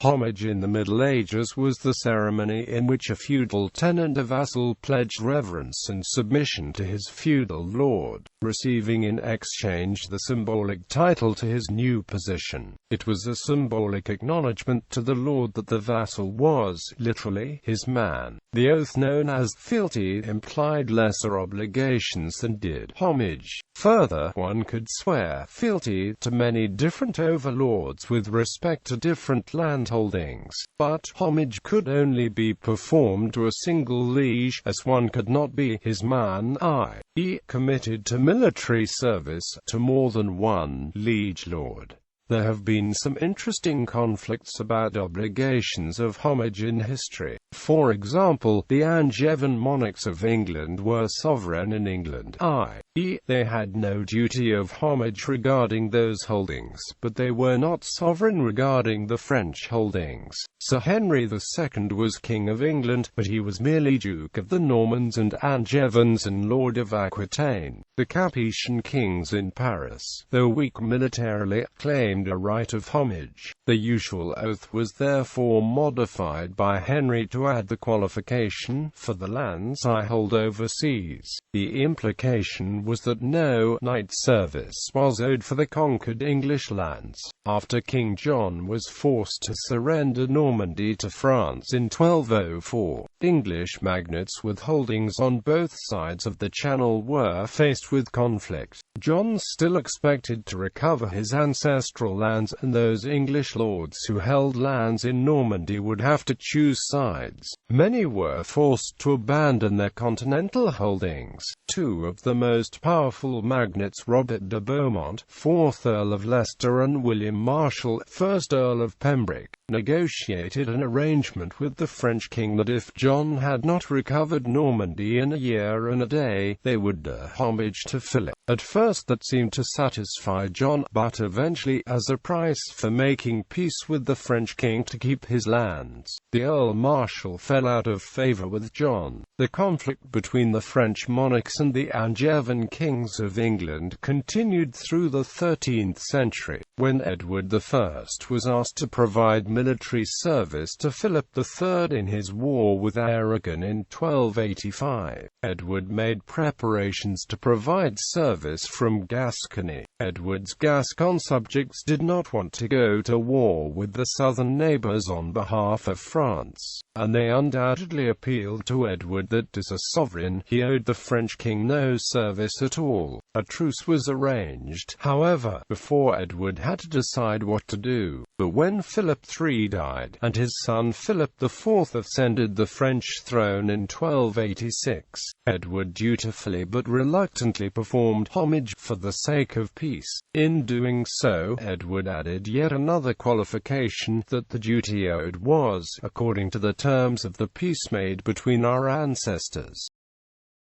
Homage in the Middle Ages was the ceremony in which a feudal tenant or vassal pledged reverence and submission to his feudal lord, receiving in exchange the symbolic title to his new position. It was a symbolic acknowledgement to the lord that the vassal was, literally, his man. The oath known as fealty implied lesser obligations than did homage. Further, one could swear fealty to many different overlords with respect to different landholdings, but homage could only be performed to a single liege, as one could not be his man, i.e., committed to military service, to more than one liege lord. There have been some interesting conflicts about obligations of homage in history. For example, the Angevin monarchs of England were sovereign in England, i.e., they had no duty of homage regarding those holdings, but they were not sovereign regarding the French holdings. Sir Henry II was King of England, but he was merely Duke of the Normans and Angevins and Lord of Aquitaine. The Capetian kings in Paris, though weak militarily, claimed a right of homage. The usual oath was therefore modified by Henry to add the qualification, "for the lands I hold overseas." The implication was that no knight service was owed for the conquered English lands. After King John was forced to surrender Normandy to France in 1204, English magnates with holdings on both sides of the Channel were faced with conflict. John still expected to recover his ancestral lands, and those English lords who held lands in Normandy would have to choose sides. Many were forced to abandon their continental holdings. Two of the most powerful magnates, Robert de Beaumont, 4th Earl of Leicester, and William Marshal, 1st Earl of Pembroke, negotiated an arrangement with the French king that if John had not recovered Normandy in a year and a day, they would do homage to Philip. At first that seemed to satisfy John, but eventually, as a price for making peace with the French king to keep his lands, the Earl Marshal fell out of favor with John. The conflict between the French monarchs and the Angevin kings of England continued through the 13th century, when Edward I was asked to provide military service to Philip III in his war with Aragon in 1285. Edward made preparations to provide service from Gascony. Edward's Gascon subjects did not want to go to war with the southern neighbors on behalf of France, and they undoubtedly appealed to Edward that as a sovereign, he owed the French king no service at all. A truce was arranged, however, before Edward had to decide what to do. But when Philip III died, and his son Philip IV ascended the French throne in 1286, Edward dutifully but reluctantly performed homage for the sake of peace. In doing so, Edward added yet another qualification, that the duty owed was, according to the terms of the peace made between our ancestors.